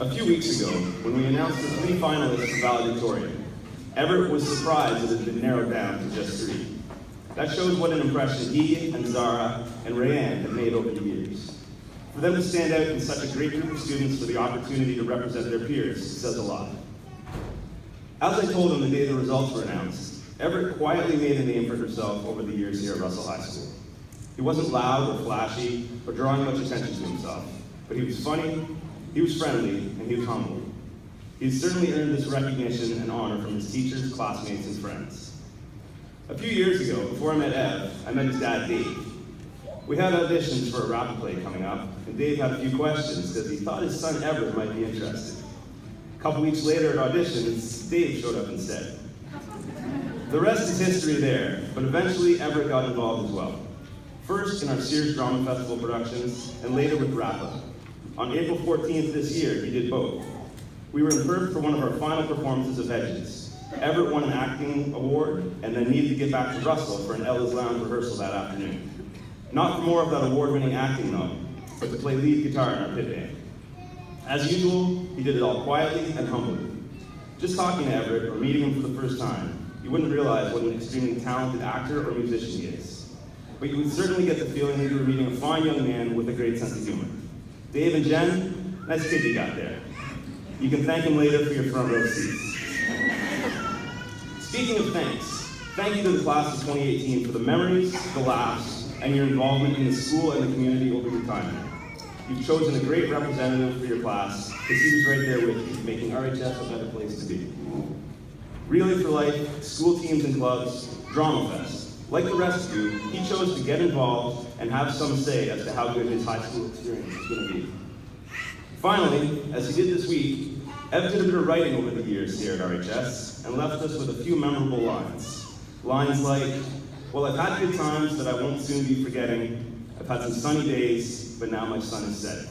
A few weeks ago, when we announced the 3 finalists for valedictorian, Everett was surprised that it had been narrowed down to just 3. That shows what an impression he and Zara and Rayanne have made over the years. For them to stand out in such a great group of students for the opportunity to represent their peers says a lot. As I told him the day the results were announced, Everett quietly made a name for herself over the years here at Russell High School. He wasn't loud or flashy or drawing much attention to himself, but he was funny, he was friendly, and he was humble. He's certainly earned this recognition and honor from his teachers, classmates, and friends. A few years ago, before I met Ev, I met his dad, Dave. We had auditions for a rap play coming up, and Dave had a few questions because he thought his son Everett might be interested. A couple weeks later at auditions, Dave showed up instead. The rest is history there, but eventually Everett got involved as well. First in our Sears Drama Festival productions, and later with RAPA. On April 14th this year, he did both. We were in Perth for one of our final performances of Edges. Everett won an acting award, and then needed to get back to Russell for an Ella's Lounge rehearsal that afternoon. Not for more of that award-winning acting though, but to play lead guitar in our pit band. As usual, he did it all quietly and humbly. Just talking to Everett or meeting him for the first time, you wouldn't realize what an extremely talented actor or musician he is. But you would certainly get the feeling that you were meeting a fine young man with a great sense of humor. Dave and Jen, nice kid you got there. You can thank him later for your front row seats. Speaking of thanks, thank you to the class of 2018 for the memories, the laughs, and your involvement in the school and the community over your time here. You've chosen a great representative for your class because he was right there with you, making RHS a better place to be. Relay for Life, school teams and clubs, Drama Fest. Like the rest of you, he chose to get involved and have some say as to how good his high school experience is going to be. Finally, as he did this week, Ev did a bit of writing over the years here at RHS and left us with a few memorable lines. Lines like, well, I've had good times that I won't soon be forgetting. I've had some sunny days, but now my sun is setting.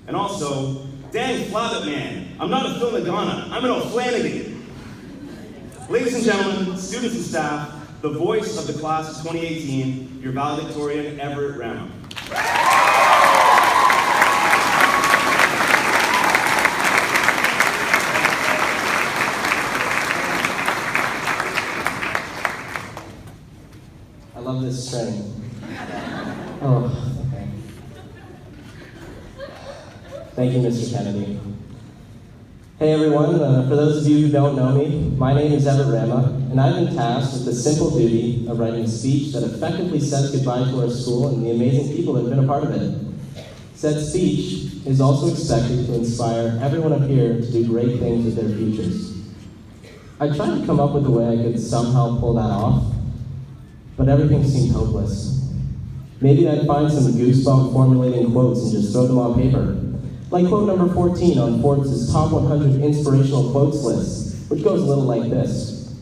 And also, dang flabbit man, I'm not a Phil Nagana, I'm an O'Flanagan. Ladies and gentlemen, students and staff, the voice of the class of 2018, your valedictorian, Everett Rama. I love this string. Oh, okay. Thank you, Mr. Kennedy. Hey everyone, for those of you who don't know me, my name is Everett Rama, and I've been tasked with the simple duty of writing a speech that effectively says goodbye to our school and the amazing people that have been a part of it. Said speech is also expected to inspire everyone up here to do great things with their futures. I tried to come up with a way I could somehow pull that off, but everything seemed hopeless. Maybe I'd find some goosebump formulating quotes and just throw them on paper. Like quote number 14 on Forbes' Top 100 Inspirational Quotes list, which goes a little like this.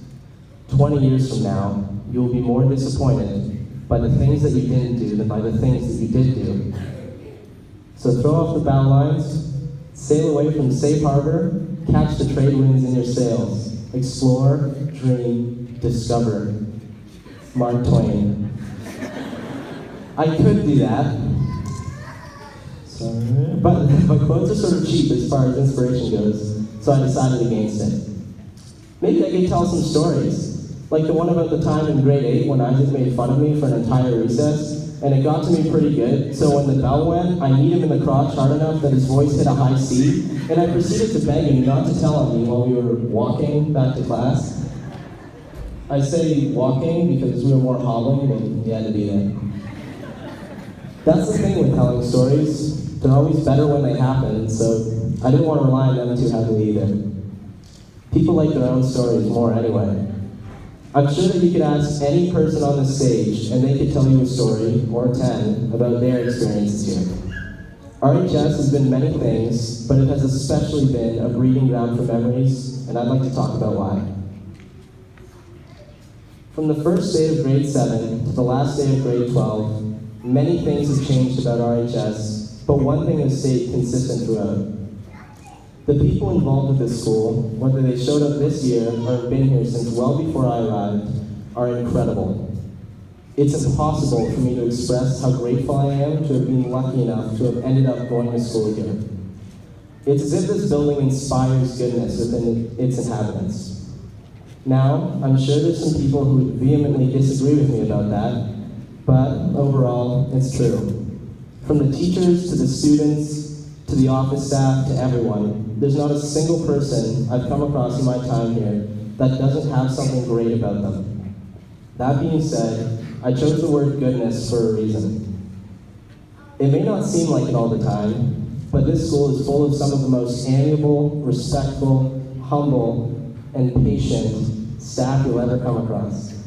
20 years from now, you will be more disappointed by the things that you didn't do than by the things that you did do. So throw off the bow lines, sail away from the safe harbor, catch the trade winds in your sails, explore, dream, discover. Mark Twain. I could do that. But quotes are sort of cheap as far as inspiration goes, so I decided against it. Maybe I could tell some stories, like the one about the time in grade 8 when Isaac made fun of me for an entire recess, and it got to me pretty good, so when the bell went, I kneed him in the crotch hard enough that his voice hit a high C, and I proceeded to beg him not to tell on me while we were walking back to class. I say walking because we were more hobbling than he had to be there. That's the thing with telling stories. They're always better when they happen, so I didn't want to rely on them too heavily either. People like their own stories more anyway. I'm sure that you could ask any person on the stage and they could tell you a story, or 10, about their experiences here. RHS has been many things, but it has especially been a breeding ground for memories, and I'd like to talk about why. From the first day of grade 7 to the last day of grade 12, many things have changed about RHS, but one thing has stayed consistent throughout. The people involved with this school, whether they showed up this year or have been here since well before I arrived, are incredible. It's impossible for me to express how grateful I am to have been lucky enough to have ended up going to school here. It's as if this building inspires goodness within its inhabitants. Now, I'm sure there's some people who would vehemently disagree with me about that, but overall, it's true. From the teachers to the students to the office staff to everyone, there's not a single person I've come across in my time here that doesn't have something great about them. That being said, I chose the word goodness for a reason. It may not seem like it all the time, but this school is full of some of the most amiable, respectful, humble, and patient staff you'll ever come across.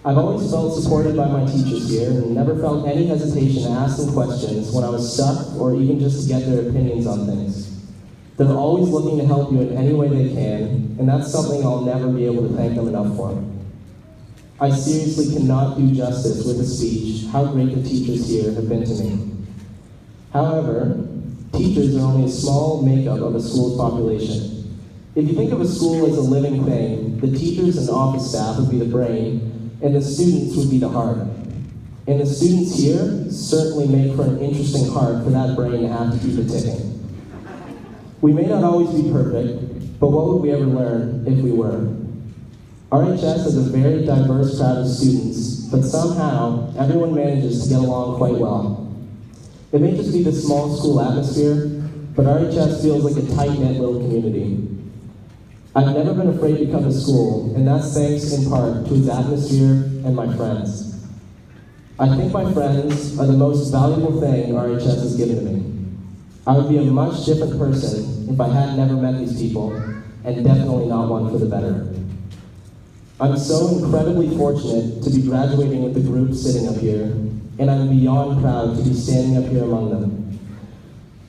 I've always felt supported by my teachers here and never felt any hesitation to ask them questions when I was stuck or even just to get their opinions on things. They're always looking to help you in any way they can, and that's something I'll never be able to thank them enough for. I seriously cannot do justice with a speech how great the teachers here have been to me. However, teachers are only a small makeup of a school's population. If you think of a school as a living thing, the teachers and office staff would be the brain, and the students would be the heart. And the students here certainly make for an interesting heart for that brain to have to keep it ticking. We may not always be perfect, but what would we ever learn if we were? RHS has a very diverse crowd of students, but somehow everyone manages to get along quite well. It may just be the small school atmosphere, but RHS feels like a tight-knit little community. I've never been afraid to come to school, and that's thanks in part to its atmosphere and my friends. I think my friends are the most valuable thing RHS has given to me. I would be a much different person if I had never met these people, and definitely not one for the better. I'm so incredibly fortunate to be graduating with the group sitting up here, and I'm beyond proud to be standing up here among them.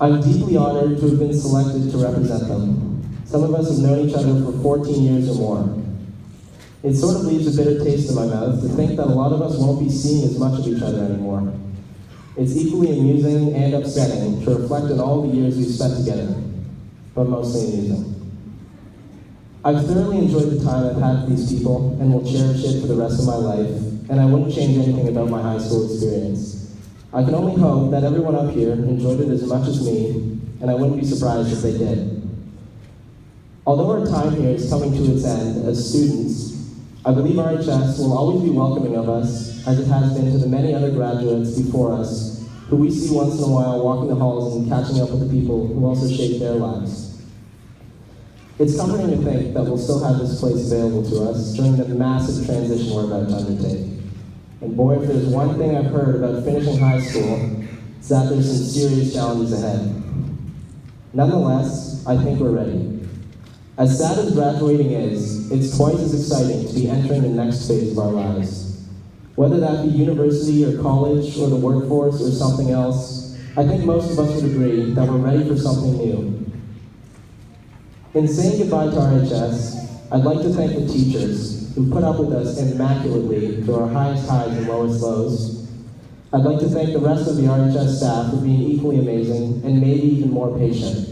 I'm deeply honored to have been selected to represent them. Some of us have known each other for 14 years or more. It sort of leaves a bitter taste in my mouth to think that a lot of us won't be seeing as much of each other anymore. It's equally amusing and upsetting to reflect on all the years we've spent together, but mostly amusing. I've thoroughly enjoyed the time I've had with these people and will cherish it for the rest of my life, and I wouldn't change anything about my high school experience. I can only hope that everyone up here enjoyed it as much as me, and I wouldn't be surprised if they did. Although our time here is coming to its end as students, I believe RHS will always be welcoming of us, as it has been to the many other graduates before us, who we see once in a while walking the halls and catching up with the people who also shaped their lives. It's comforting to think that we'll still have this place available to us during the massive transition we're about to undertake. And boy, if there's one thing I've heard about finishing high school, it's that there's some serious challenges ahead. Nonetheless, I think we're ready. As sad as graduating is, it's twice as exciting to be entering the next phase of our lives. Whether that be university or college or the workforce or something else, I think most of us would agree that we're ready for something new. In saying goodbye to RHS, I'd like to thank the teachers who put up with us immaculately through our highest highs and lowest lows. I'd like to thank the rest of the RHS staff for being equally amazing and maybe even more patient.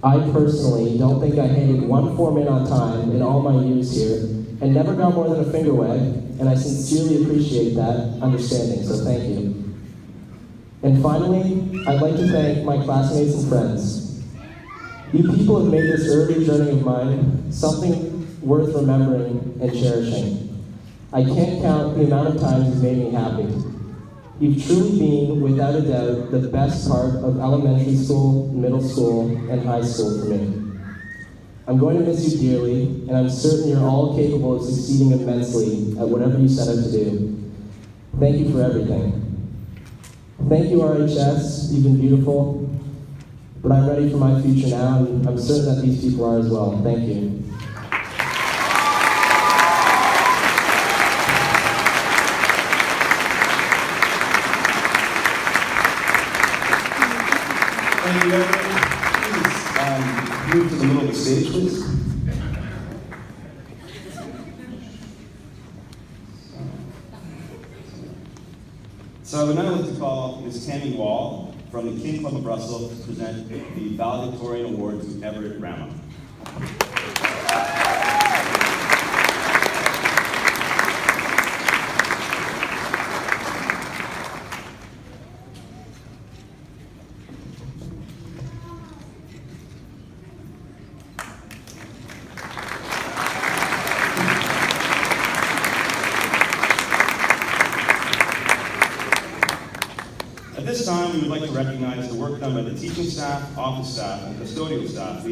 I personally don't think I handed one form in on time in all my years here, and never got more than a finger wag, and I sincerely appreciate that understanding, so thank you. And finally, I'd like to thank my classmates and friends. You people have made this early journey of mine something worth remembering and cherishing. I can't count the amount of times you've made me happy. You've truly been, without a doubt, the best part of elementary school, middle school, and high school for me. I'm going to miss you dearly, and I'm certain you're all capable of succeeding immensely at whatever you set out to do. Thank you for everything. Thank you, RHS. You've been beautiful, but I'm ready for my future now, and I'm certain that these people are as well. Thank you. Thank you, everyone. Please move to the middle of the stage, please. So I would now like to call Ms. Tammy Wall from the King Club of Russell to present the valedictorian award to Everett Rama. At this time, we would like to recognize the work done by the teaching staff, office staff, and custodial staff.